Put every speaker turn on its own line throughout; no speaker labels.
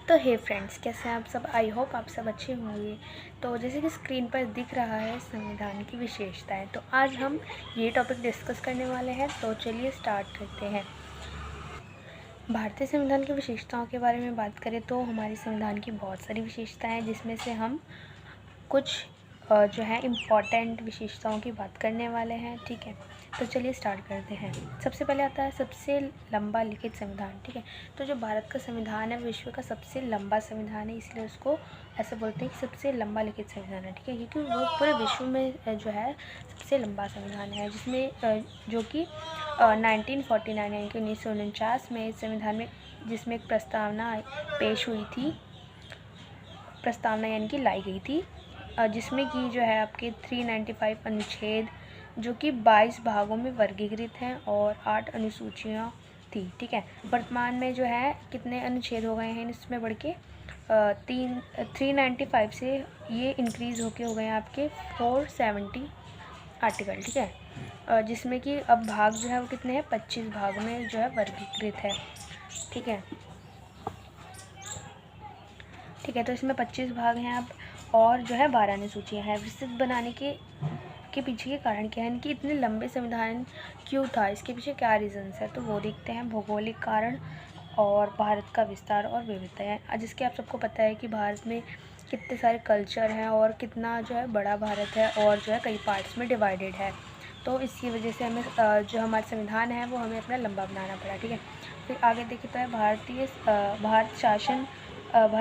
तो हे फ्रेंड्स, कैसे हैं आप सब। आई होप आप सब अच्छे होंगे। तो जैसे कि स्क्रीन पर दिख रहा है संविधान की विशेषताएं, तो आज हम ये टॉपिक डिस्कस करने वाले हैं। तो चलिए स्टार्ट करते हैं। भारतीय संविधान की विशेषताओं के बारे में बात करें तो हमारे संविधान की बहुत सारी विशेषताएं हैं, जिसमें से हम कुछ जो है इम्पॉर्टेंट विशेषताओं की बात करने वाले हैं। ठीक है, तो चलिए स्टार्ट करते हैं। सबसे पहले आता है सबसे लंबा लिखित संविधान। ठीक है, तो जो भारत का संविधान है विश्व का सबसे लंबा संविधान है, इसलिए उसको ऐसे बोलते हैं कि सबसे लंबा लिखित संविधान है। ठीक है, क्योंकि वो पूरे विश्व में जो है सबसे लंबा संविधान है, जिसमें जो कि 1949 यानी कि 1949 में इस संविधान में जिसमें एक प्रस्तावना पेश हुई थी, प्रस्तावना यानी कि लाई गई थी, जिसमें कि जो है आपके 395 अनुच्छेद जो कि 22 भागों में वर्गीकृत हैं और 8 अनुसूचियाँ थी। ठीक है, वर्तमान में जो है कितने अनुच्छेद हो गए हैं इसमें बढ़ के 395 से ये इंक्रीज़ होके हो गए हैं आपके 470 आर्टिकल। ठीक है, जिसमें कि अब भाग जो है वो कितने हैं, 25 भाग में जो है वर्गीकृत है। ठीक है, ठीक है, तो इसमें 25 भाग हैं अब, और जो है 12 अनुसूचियाँ हैं। विस्तृत बनाने के पीछे के कारण क्या है कि इतने लंबे संविधान क्यों था, इसके पीछे क्या रीज़न्स है, तो वो देखते हैं। भौगोलिक कारण और भारत का विस्तार और विविधता है, जिसके आप सबको पता है कि भारत में कितने सारे कल्चर हैं और कितना जो है बड़ा भारत है और जो है कई पार्ट्स में डिवाइडेड है। तो इसकी वजह से हमें जो हमारा संविधान है वो हमें अपना लंबा बनाना पड़ा। ठीक है, फिर आगे देखिए तो है भारत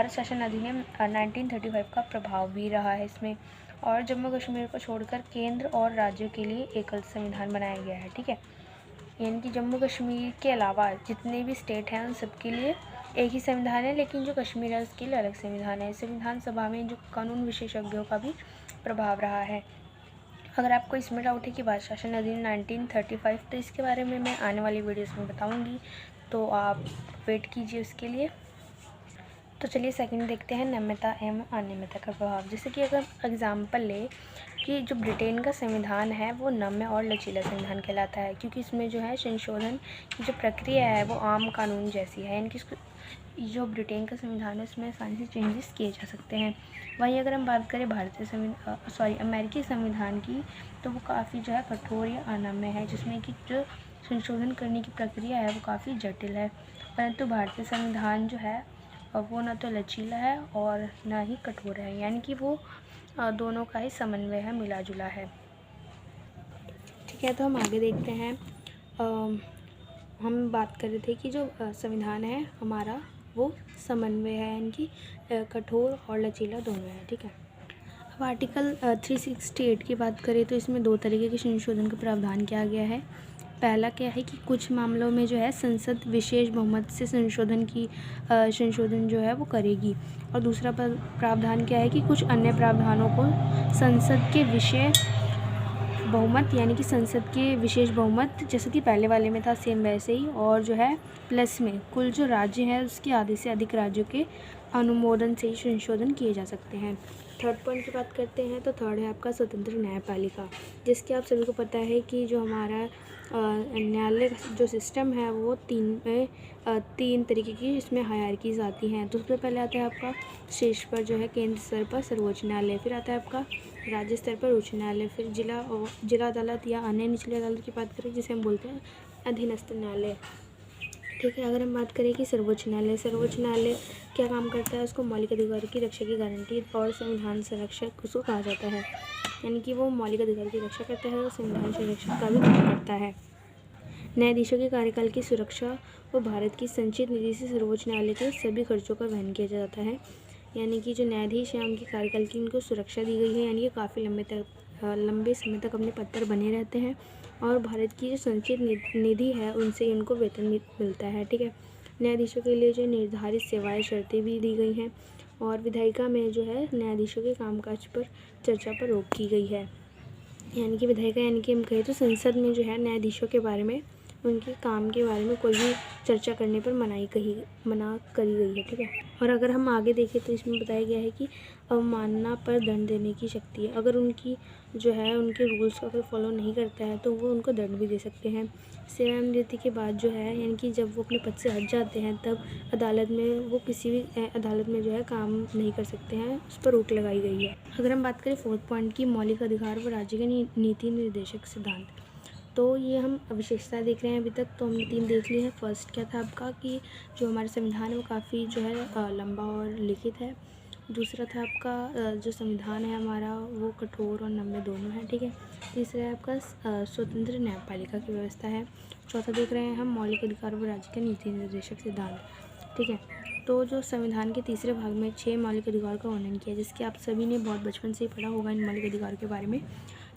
शासन अधिनियम 1935 का प्रभाव भी रहा है इसमें, और जम्मू कश्मीर को छोड़कर केंद्र और राज्यों के लिए एकल संविधान बनाया गया है। ठीक है, यानी कि जम्मू कश्मीर के अलावा जितने भी स्टेट हैं उन सबके लिए एक ही संविधान है, लेकिन जो कश्मीर है उसके लिए अलग संविधान है। संविधान सभा में जो कानून विशेषज्ञों का भी प्रभाव रहा है। अगर आपको इसमें डाउट है कि भारत शासन अधिनियम 1935, तो इसके बारे में मैं आने वाली वीडियोस में बताऊंगी, तो आप वेट कीजिए उसके लिए। तो चलिए सेकंड देखते हैं, नम्यता एवं अनियमितता का प्रभाव। जैसे कि अगर एग्जाम्पल ले कि जो ब्रिटेन का संविधान है वो नम्य और लचीला संविधान कहलाता है, क्योंकि इसमें जो है संशोधन की जो प्रक्रिया है वो आम कानून जैसी है, यानी कि जो ब्रिटेन का संविधान है उसमें आसानी से चेंजेस किए जा सकते हैं। वहीं अगर हम बात करें अमेरिकी संविधान की, तो वो काफ़ी जो है कठोर या अनम्य है, जिसमें कि जो संशोधन करने की प्रक्रिया है वो काफ़ी जटिल है। परंतु भारतीय संविधान जो है वो ना तो लचीला है और ना ही कठोर है, यानी कि वो दोनों का ही समन्वय है, मिला जुला है। ठीक है, तो हम आगे देखते हैं। हम बात कर रहे थे कि जो संविधान है हमारा वो समन्वय है, यानी कि कठोर और लचीला दोनों है। ठीक है, अब आर्टिकल 368 की बात करें तो इसमें 2 तरीके के संशोधन का प्रावधान किया गया है। पहला क्या है कि कुछ मामलों में जो है संसद विशेष बहुमत से संशोधन जो है वो करेगी, और दूसरा प्रावधान क्या है कि कुछ अन्य प्रावधानों को संसद के विशेष बहुमत, यानी कि संसद के विशेष बहुमत जैसे कि पहले वाले में था सेम वैसे ही, और जो है प्लस में कुल जो राज्य है उसके आधे से अधिक राज्यों के अनुमोदन से ही संशोधन किए जा सकते हैं। थर्ड पॉइंट की बात करते हैं, तो थर्ड है आपका स्वतंत्र न्यायपालिका, जिसके आप सभी को पता है कि जो हमारा न्यायालय जो सिस्टम है वो तीन तरीके की इसमें हायरार्कीज आती हैं। तो सबसे पहले आता है आपका शीर्ष पर जो है केंद्र स्तर पर सर्वोच्च न्यायालय, फिर आता है आपका राज्य स्तर पर उच्च न्यायालय, फिर जिला अदालत या अन्य निचली अदालत की बात करें जिसे हम बोलते हैं अधीनस्थ न्यायालय। ठीक है, अगर हम बात करें कि सर्वोच्च न्यायालय क्या काम करता है, उसको मौलिक अधिकारों की रक्षा की गारंटी और संविधान संरक्षक उसको कहा जाता है, यानी कि वो मौलिक अधिकारों की रक्षा करता है और संविधान संरक्षक का भी काम करता है। न्यायाधीशों के कार्यकाल की सुरक्षा व भारत की संचित निधि से सर्वोच्च न्यायालय के सभी खर्चों का वहन किया जाता है, यानी कि जो न्यायाधीश हैं उनके कार्यकाल की उनको सुरक्षा दी गई है, यानी कि काफ़ी लंबे समय तक अपने पद पर बने रहते हैं, और भारत की जो संचित निधि है उनसे उनको वेतन मिलता है। ठीक है, न्यायाधीशों के लिए जो निर्धारित सेवाएं शर्तें भी दी गई हैं, और विधायिका में जो है न्यायाधीशों के कामकाज पर चर्चा पर रोक की गई है, यानी कि विधायिका यानी कि हम कहें तो संसद में जो है न्यायाधीशों के बारे में, उनके काम के बारे में कोई भी चर्चा करने पर मना करी गई है। ठीक है, और अगर हम आगे देखें तो इसमें बताया गया है कि अवमानना पर दंड देने की शक्ति है। अगर उनकी जो है उनके रूल्स को अगर फॉलो नहीं करता है तो वो उनको दंड भी दे सकते हैं। सेवानिवृत्ति के बाद जो है, यानी कि जब वो अपने पद से हट जाते हैं, तब अदालत में वो किसी भी अदालत में जो है काम नहीं कर सकते हैं, उस पर रोक लगाई गई है। अगर हम बात करें 4th पॉइंट की, मौलिक अधिकार व राज्य के नीति निर्देशक सिद्धांत, तो ये हम विशेषता देख रहे हैं। अभी तक तो हमने 3 देख ली है। फर्स्ट क्या था आपका कि जो हमारा संविधान है वो काफ़ी जो है लंबा और लिखित है। दूसरा था आपका जो संविधान है हमारा वो कठोर और नम्य दोनों है, ठीक है। तीसरा है आपका स्वतंत्र न्यायपालिका की व्यवस्था है। चौथा देख रहे हैं हम मौलिक अधिकार व राज्य के नीति निर्देशक सिद्धांत, ठीक है। तो जो संविधान के तीसरे भाग में 6 मौलिक अधिकार का वर्णन किया, जिसके आप सभी ने बहुत बचपन से ही पढ़ा होगा इन मौलिक अधिकार के बारे में,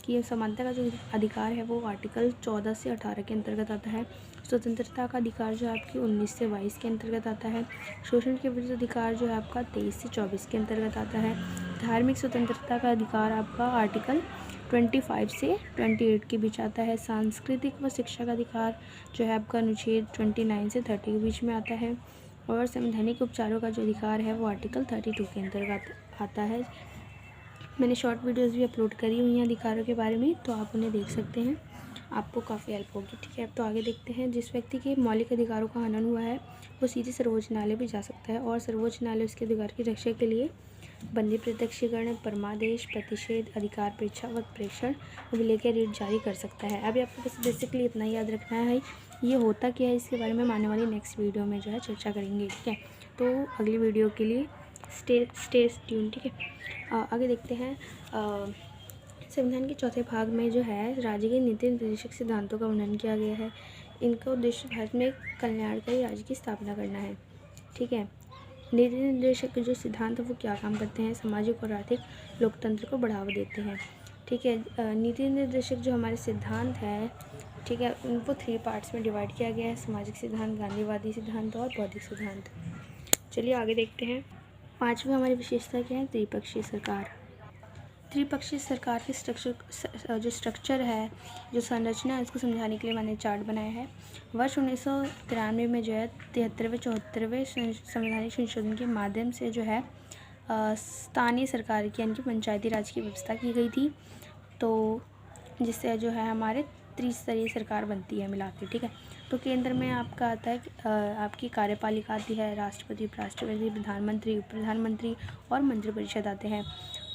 कि समानता का जो अधिकार है वो आर्टिकल 14 से 18 के अंतर्गत आता है। स्वतंत्रता का अधिकार जो है आपकी 19 से 22 के अंतर्गत आता है। शोषण के विरुद्ध अधिकार जो है आपका 23 से 24 के अंतर्गत आता है। धार्मिक स्वतंत्रता का अधिकार आपका आर्टिकल 25 से 28 के बीच आता है। सांस्कृतिक व शिक्षा का अधिकार जो है आपका अनुच्छेद 29 से 30 के बीच में आता है। और संवैधानिक उपचारों का जो अधिकार है वो आर्टिकल 32 के अंतर्गत आता है। मैंने शॉर्ट वीडियोस भी अपलोड करी हुई हैं अधिकारों के बारे में, तो आप उन्हें देख सकते हैं, आपको काफ़ी हेल्प होगी, ठीक है। अब तो आगे देखते हैं। जिस व्यक्ति के मौलिक अधिकारों का हनन हुआ है वो सीधे सर्वोच्च न्यायालय भी जा सकता है, और सर्वोच्च न्यायालय उसके अधिकार की रक्षा के लिए बंदी प्रत्यक्षीकरण, परमादेश, प्रतिषेध, अधिकार परीक्षा व प्रेषण, विलय के रीट जारी कर सकता है। अभी आपको बस बेसिकली इतना ही याद रखना है, ये होता क्या है, इसके बारे में आने वाली नेक्स्ट वीडियो में जो है चर्चा करेंगे, ठीक है। तो अगली वीडियो के लिए स्टे ट्यून, ठीक है। आगे देखते हैं। संविधान के चौथे भाग में जो है राज्य के नीति निर्देशक सिद्धांतों का वर्णन किया गया है। इनका उद्देश्य भारत में कल्याणकारी राज्य की स्थापना करना है, ठीक है। नीति निर्देशक जो सिद्धांत वो क्या काम करते हैं, सामाजिक और आर्थिक लोकतंत्र को बढ़ावा देते हैं, ठीक है। नीति निर्देशक जो हमारे सिद्धांत है, ठीक है, उनको 3 पार्ट्स में डिवाइड किया गया है, सामाजिक सिद्धांत, गांधीवादी सिद्धांत और बौद्धिक सिद्धांत। चलिए आगे देखते हैं। 5वीं हमारी विशेषता क्या है, त्रिपक्षीय सरकार। त्रिपक्षीय सरकार के स्ट्रक्चर है, जो संरचना है, उसको समझाने के लिए मैंने चार्ट बनाया है। वर्ष 1993 में जो है 73वें 74वें संवैधानिक संशोधन के माध्यम से जो है स्थानीय सरकार की, यानी कि पंचायती राज की व्यवस्था की गई थी, तो जिससे जो है हमारे त्रिस्तरीय सरकार बनती है मिला के, ठीक है। तो केंद्र में आपका आता है आपकी कार्यपालिका आती है, राष्ट्रपति, उपराष्ट्रपति, प्रधानमंत्री, उप प्रधानमंत्री और मंत्रिपरिषद आते हैं।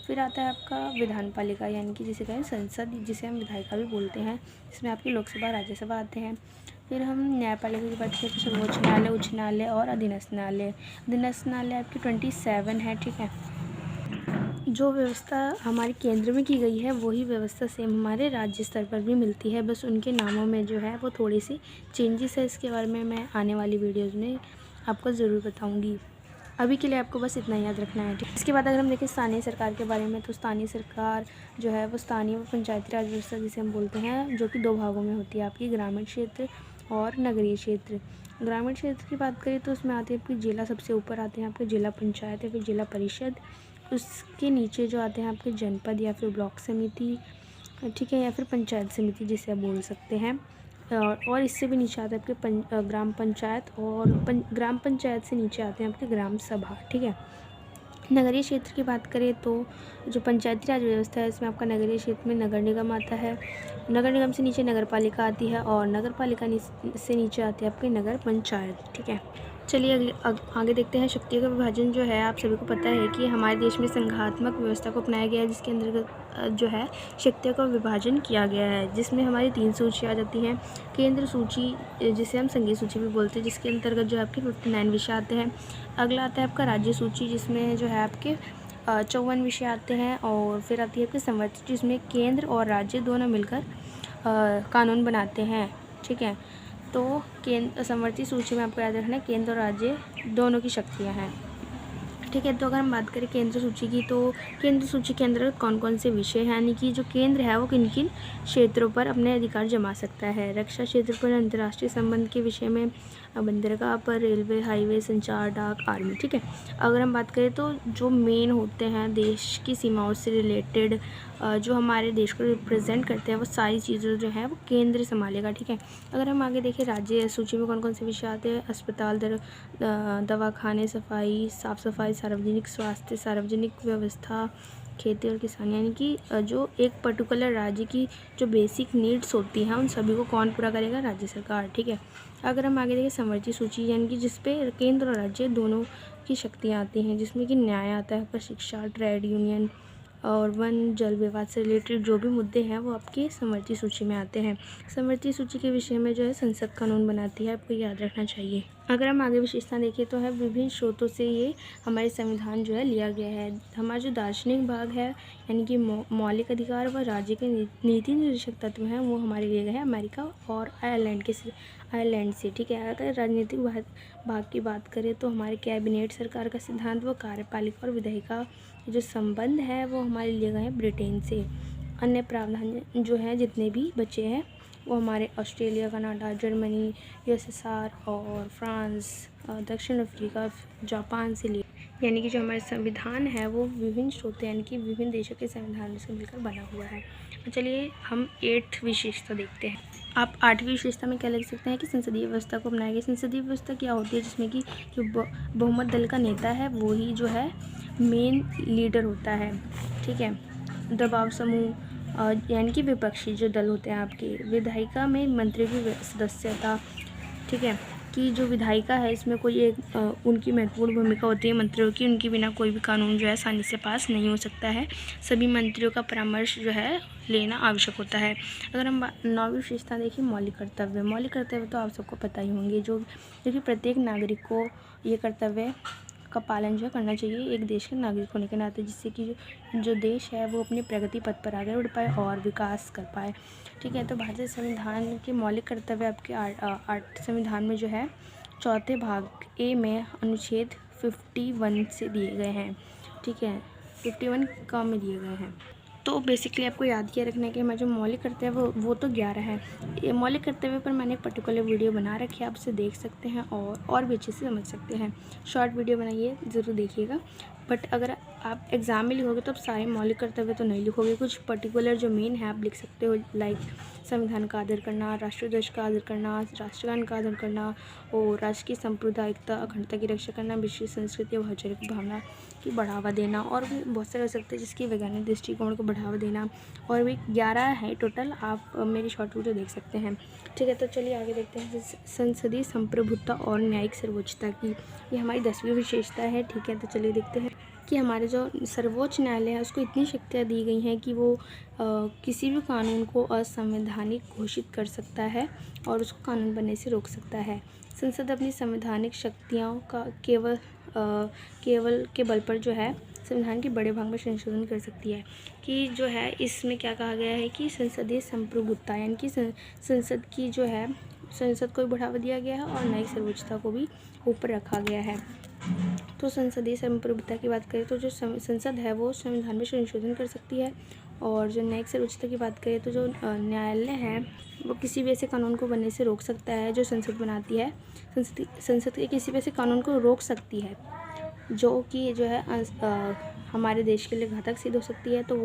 फिर आता है आपका विधानपालिका, यानी कि जिसे कहें संसद, जिसे हम विधायिका भी बोलते हैं, जिसमें आपकी लोकसभा, राज्यसभा आते हैं। फिर हम न्यायपालिका की बात करें तो सर्वोच्च न्यायालय, उच्च न्यायालय और अधीनस्थ न्यायालय। अधीनस्थ न्यायालय आपकी 27 है, ठीक है। जो व्यवस्था हमारे केंद्र में की गई है वही व्यवस्था सेम हमारे राज्य स्तर पर भी मिलती है, बस उनके नामों में जो है वो थोड़ी सी चेंजेस है। इसके बारे में मैं आने वाली वीडियोज़ में आपको ज़रूर बताऊँगी। अभी के लिए आपको बस इतना याद रखना है, ठीक। इसके बाद अगर हम देखें स्थानीय सरकार के बारे में, तो स्थानीय सरकार जो है वो स्थानीय व पंचायती राज व्यवस्था जिसे हम बोलते हैं, जो कि 2 भागों में होती है, आपकी ग्रामीण क्षेत्र और नगरीय क्षेत्र। ग्रामीण क्षेत्र की बात करें तो उसमें आती है आपकी जिला, सबसे ऊपर आते हैं आपके जिला पंचायत या फिर जिला परिषद, उसके नीचे जो आते हैं आपके जनपद या फिर ब्लॉक समिति, ठीक है, या फिर पंचायत समिति जिसे आप बोल सकते हैं। और इससे भी नीचे आता है आपके ग्राम पंचायत, और ग्राम पंचायत से नीचे आते हैं आपके ग्राम सभा, ठीक है। नगरीय क्षेत्र की बात करें तो जो पंचायती राज व्यवस्था है इसमें आपका नगरीय क्षेत्र में नगर निगम आता है, नगर निगम से नीचे नगर पालिका आती है, और नगर पालिका से नीचे आती है आपकी नगर पंचायत, ठीक है। चलिए आगे देखते हैं। शक्तियों का विभाजन जो है आप सभी को पता है कि हमारे देश में संघात्मक व्यवस्था को अपनाया गया है, जिसके अंतर्गत जो है शक्तियों का विभाजन किया गया है, जिसमें हमारी 3 सूची आ जाती हैं। केंद्र सूची, जिसे हम संघीय सूची भी बोलते हैं, जिसके अंतर्गत जो है आपके 59 विषय आते हैं। अगला आता है आपका राज्य सूची, जिसमें जो है आपके 54 विषय आते हैं। और फिर आती है आपकी संवर्ती, जिसमें केंद्र और राज्य दोनों मिलकर कानून बनाते हैं, ठीक है। तो केंद्र संवर्ती सूची में आपको याद रखना है केंद्र और राज्य दोनों की शक्तियाँ हैं, ठीक है। तो अगर हम बात करें केंद्र सूची की, तो केंद्र सूची के अंदर कौन कौन से विषय हैं, यानी कि जो केंद्र है वो किन किन क्षेत्रों पर अपने अधिकार जमा सकता है। रक्षा क्षेत्र पर अंतर्राष्ट्रीय संबंध के विषय में, बंदरगाह पर, रेलवे, हाईवे, संचार, डाक, आर्मी, ठीक है। अगर हम बात करें तो जो मेन होते हैं देश की सीमाओं से रिलेटेड, जो हमारे देश को रिप्रेजेंट करते हैं, वो सारी चीज़ें जो है वो केंद्र संभालेगा, ठीक है। अगर हम आगे देखें राज्य सूची में कौन कौन से विषय आते हैं, अस्पताल, दवाखाने, सफाई, साफ सफाई, सार्वजनिक स्वास्थ्य, सार्वजनिक व्यवस्था, खेती और किसान, यानी कि जो एक पर्टिकुलर राज्य की जो बेसिक नीड्स होती हैं उन सभी को कौन पूरा करेगा? राज्य सरकार, ठीक है। अगर हम आगे देखें समवर्ती सूची, यानी कि जिस पे केंद्र और राज्य दोनों की शक्तियाँ आती हैं, जिसमें कि न्याय आता है, पर शिक्षा, ट्रेड यूनियन और वन जल विवाद से रिलेटेड जो भी मुद्दे हैं वो आपके समवर्ती सूची में आते हैं। समवर्ती सूची के विषय में जो है संसद कानून बनाती है, आपको याद रखना चाहिए। अगर हम आगे विशेषता देखें तो है विभिन्न स्रोतों से ये हमारे संविधान जो है लिया गया है। हमारा जो दार्शनिक भाग है, यानी कि मौलिक अधिकार व राज्य के नीति निर्देशक तत्व हैं, वो हमारे लिए गए हैं अमेरिका और आयरलैंड से, ठीक है। अगर राजनीतिक भाग की बात करें तो हमारे कैबिनेट, सरकार का सिद्धांत व कार्यपालिका और विधायिका जो संबंध है वो हमारे लिए गए हैं ब्रिटेन से। अन्य प्रावधान जो हैं जितने भी बचे हैं वो हमारे ऑस्ट्रेलिया, कनाडा, जर्मनी, यूएसएसआर और फ्रांस, दक्षिण अफ्रीका, जापान से लिए, यानी कि जो हमारा संविधान है वो विभिन्न स्रोत यानी कि विभिन्न देशों के संविधानों से मिलकर बना हुआ है। तो चलिए हम 8th विशेषता देखते हैं। आप 8वीं विशेषता में क्या लिख सकते हैं कि संसदीय व्यवस्था को अपनाया गया। संसदीय व्यवस्था क्या होती है? जिसमें कि जो बहुमत दल का नेता है वो ही जो है मेन लीडर होता है, ठीक है। दबाव समूह यानी कि विपक्षी जो दल होते हैं आपके। विधायिका में मंत्रियों की सदस्यता, ठीक है, कि जो विधायिका है इसमें कोई एक उनकी महत्वपूर्ण भूमिका होती है मंत्रियों की, उनके बिना कोई भी कानून जो है आसानी से पास नहीं हो सकता है। सभी मंत्रियों का परामर्श जो है लेना आवश्यक होता है। अगर हम 9वीं विशेषता देखें मौलिक कर्तव्य। मौलिक कर्तव्य तो आप सबको पता ही होंगे, जो कि प्रत्येक नागरिक को ये कर्तव्य का पालन जो करना चाहिए एक देश के नागरिक होने के नाते, जिससे कि जो देश है वो अपने प्रगति पथ पर आगे बढ़ पाए और विकास कर पाए, ठीक है। तो भारतीय संविधान के मौलिक कर्तव्य आपके 8 संविधान में जो है 4थे भाग ए में अनुच्छेद 51 से दिए गए हैं, ठीक है, 51 क में दिए गए हैं। तो बेसिकली आपको याद किया रखना है कि हमारा जो मौलिक कर्तव्य वो तो 11 है। ये मौलिक कर्तव्य पर मैंने एक पर्टिकुलर वीडियो बना रखी है, आप उसे देख सकते हैं और भी अच्छे से समझ सकते हैं। शॉर्ट वीडियो बनाइए, ज़रूर देखिएगा। बट अगर आप एग्ज़ाम में लिखोगे तो आप सारे मौलिक कर्तव्य तो नहीं लिखोगे, कुछ पर्टिकुलर जो मेन है आप लिख सकते हो, लाइक संविधान का आदर करना, राष्ट्रध्वज का आदर करना, राष्ट्रगान का आदर करना और राष्ट्र की सांप्रदायिकता, अखंडता की रक्षा करना, विश्व संस्कृति और भाईचारे की भावना की बढ़ावा देना, और भी बहुत सारे हो सकते हैं जिसकी वैज्ञानिक दृष्टिकोण को बढ़ावा देना, और भी 11 है टोटल। आप मेरी शॉर्ट वीडियो देख सकते हैं, ठीक है। तो चलिए आगे देखते हैं संसदीय संप्रभुता और न्यायिक सर्वोच्चता की, ये हमारी 10वीं विशेषता है, ठीक है। तो चलिए देखते हैं कि हमारे जो सर्वोच्च न्यायालय है उसको इतनी शक्तियाँ दी गई हैं कि वो किसी भी कानून को असंवैधानिक घोषित कर सकता है और उसको कानून बनने से रोक सकता है। संसद अपनी संवैधानिक शक्तियों का केवल के बल पर जो है संविधान के बड़े भाग में संशोधन कर सकती है। कि जो है इसमें क्या कहा गया है कि संसदीय संप्रभुता यानी कि संसद की जो है संसद को भी बढ़ावा दिया गया है और न्यायिक सर्वोच्चता को भी ऊपर रखा गया है। तो संसदीय संप्रभुता की बात करें तो जो संसद है वो संविधान में संशोधन कर सकती है, और जो न्यायिक सर्वोच्चता की बात करें तो जो न्यायालय है वो किसी भी ऐसे कानून को बनने से रोक सकता है जो संसद बनाती है। संसद के किसी भी ऐसे कानून को रोक सकती है जो कि जो है हमारे देश के लिए घातक सिद्ध हो सकती है, तो